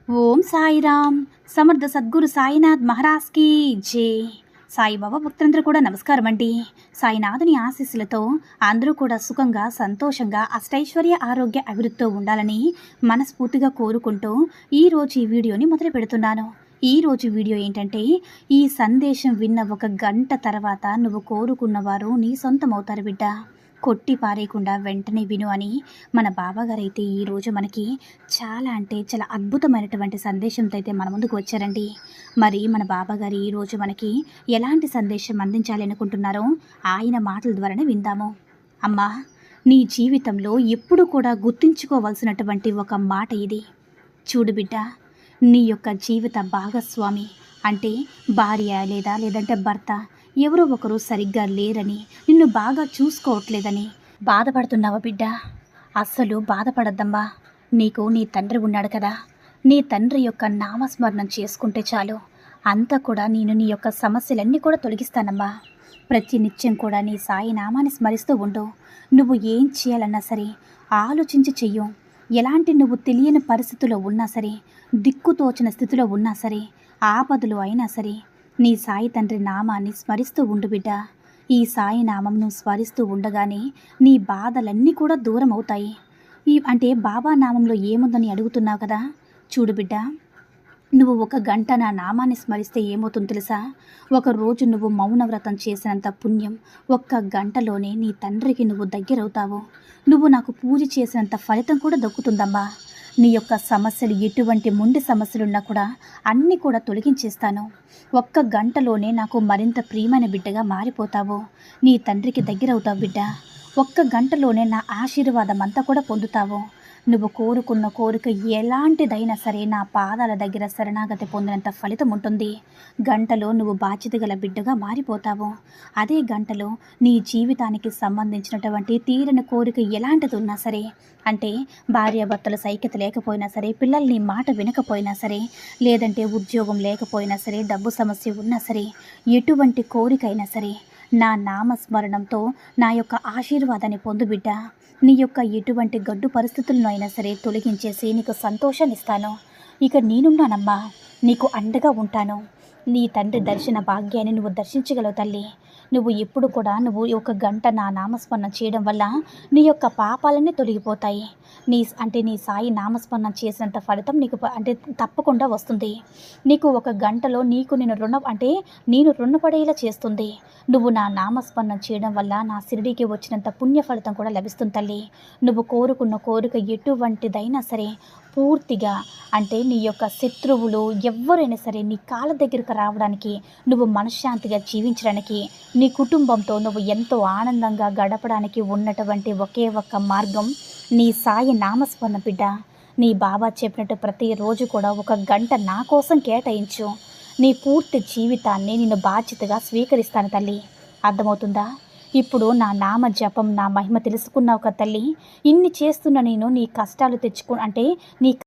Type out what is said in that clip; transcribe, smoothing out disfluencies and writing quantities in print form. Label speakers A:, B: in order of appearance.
A: ఓం సాయిరామ్. సమర్థ సద్గురు సాయినాథ్ మహారాజ్కి జై. సాయిబాబా భక్తులందరూ కూడా నమస్కారం అండి. సాయినాథుని ఆశీస్సులతో అందరూ కూడా సుఖంగా సంతోషంగా అష్టైశ్వర్య ఆరోగ్య అభివృద్ధితో ఉండాలని మనస్ఫూర్తిగా కోరుకుంటూ ఈరోజు ఈ వీడియోని మొదలు పెడుతున్నాను. ఈరోజు వీడియో ఏంటంటే, ఈ సందేశం విన్న ఒక గంట తర్వాత నువ్వు కోరుకున్నవారు నీ సొంతమవుతారు బిడ్డ. కొట్టి పారేయకుండా వెంటనే విను అని మన బాబాగారు అయితే ఈరోజు మనకి చాలా అంటే చాలా అద్భుతమైనటువంటి సందేశంతో అయితే మన ముందుకు వచ్చారండి. మరి మన బాబాగారు ఈరోజు మనకి ఎలాంటి సందేశం అందించాలి అనుకుంటున్నారో ఆయన మాటల ద్వారానే విందాము. అమ్మా, నీ జీవితంలో ఎప్పుడు కూడా గుర్తుంచుకోవాల్సినటువంటి ఒక మాట ఇది. చూడు బిడ్డ, నీ యొక్క జీవిత భాగస్వామి అంటే భార్య లేదంటే భర్త ఎవరో ఒకరు సరిగ్గా లేరని, నిన్ను బాగా చూసుకోవట్లేదని బాధపడుతున్నావా బిడ్డ? అస్సలు బాధపడద్దమ్మా. నీకు నీ తండ్రి ఉన్నాడు కదా, నీ తండ్రి యొక్క నామస్మరణం చేసుకుంటే చాలు, అంతా కూడా నేను నీ యొక్క సమస్యలన్నీ కూడా తొలగిస్తానమ్మా. ప్రతి నిత్యం కూడా నీ సాయి నామాన్ని స్మరిస్తూ ఉండు. నువ్వు ఏం చేయాలన్నా సరే ఆలోచించి చెయ్యు. ఎలాంటి నువ్వు తెలియని పరిస్థితిలో ఉన్నా సరే, దిక్కుతోచిన స్థితిలో ఉన్నా సరే, ఆపదలు అయినా సరే నీ సాయి తండ్రి నామాన్ని స్మరిస్తూ ఉండు బిడ్డ. ఈ సాయి నామం నువ్వు స్మరిస్తూ ఉండగానే నీ బాధలన్నీ కూడా దూరం అవుతాయి. అంటే బాబా నామంలో ఏముందని అడుగుతున్నావు కదా. చూడు బిడ్డ, నువ్వు ఒక గంట నా నామాన్ని స్మరిస్తే ఏమవుతుందో తెలుసా? ఒకరోజు నువ్వు మౌనవ్రతం చేసినంత పుణ్యం ఒక్క గంటలోనే నీ తండ్రికి నువ్వు దగ్గరవుతావు. నువ్వు నాకు పూజ చేసినంత ఫలితం కూడా దక్కుతుందమ్మా. నీ యొక్క సమస్యలు ఎటువంటి మొండి సమస్యలున్నా కూడా అన్నీ కూడా తొలగించేస్తాను. ఒక్క గంటలోనే నాకు మరింత ప్రియమైన బిడ్డగా మారిపోతావు. నీ తండ్రికి దగ్గరవుతావు బిడ్డ. ఒక్క గంటలోనే నా ఆశీర్వాదం అంతా కూడా పొందుతావు. నువ్వు కోరుకున్న కోరిక ఎలాంటిదైనా సరే నా పాదాల దగ్గర శరణాగతి పొందినంత ఫలితం ఉంటుంది. గంటలో నువ్వు బాధ్యత గల బిడ్డగా మారిపోతావు. అదే గంటలో నీ జీవితానికి సంబంధించినటువంటి తీరని కోరిక ఎలాంటిది ఉన్నా సరే, అంటే భార్యాభర్తల సైక్యత లేకపోయినా సరే, పిల్లలు నీ మాట వినకపోయినా సరే, లేదంటే ఉద్యోగం లేకపోయినా సరే, డబ్బు సమస్య ఉన్నా సరే, ఎటువంటి కోరిక అయినా సరే నా నామస్మరణంతో నా యొక్క ఆశీర్వాదాన్ని పొందు బిడ్డ. నీ యొక్క ఎటువంటి గడ్డు పరిస్థితులను అయినా సరే తొలగించేసి నీకు సంతోషాన్ని ఇస్తాను. ఇక నేనున్నానమ్మా, నీకు అండగా ఉంటాను. నీ తండ్రి దర్శన భాగ్యాన్ని నువ్వు దర్శించగలవు తల్లి. నువ్వు ఎప్పుడు కూడా నువ్వు ఒక గంట నా నామస్మరణ చేయడం వల్ల నీ యొక్క పాపాలన్నీ తొలగిపోతాయి. నీ సాయి నామస్మరణం చేసినంత ఫలితం నీకు తప్పకుండా వస్తుంది. నీకు ఒక గంటలో నేను రుణపడేలా చేస్తుంది. నువ్వు నా నామస్మరణం చేయడం వల్ల నా షిరిడీకి వచ్చినంత పుణ్య ఫలితం కూడా లభిస్తుంది తల్లి. నువ్వు కోరుకున్న కోరిక ఎటువంటిదైనా సరే పూర్తిగా, నీ యొక్క శత్రువులు ఎవ్వరైనా సరే నీ కాళ్ళ దగ్గరకు రావడానికి, నువ్వు మనశ్శాంతిగా జీవించడానికి, నీ కుటుంబంతో నువ్వు ఎంతో ఆనందంగా గడపడానికి ఉన్నటువంటి ఒకే ఒక్క మార్గం నీ సాయి నామస్మరణ బిడ్డ. నీ బాబా చెప్పినట్టు ప్రతిరోజు కూడా ఒక గంట నా కోసం కేటాయించు. నీ పూర్తి జీవితాన్ని నేను బాధ్యతగా స్వీకరిస్తాను తల్లి. అర్థమవుతుందా? ఇప్పుడు నా నామ జపం, నా మహిమ తెలుసుకున్నావు కదా తల్లి. ఇన్ని చేస్తున్న నేను నీ కష్టాలు నీ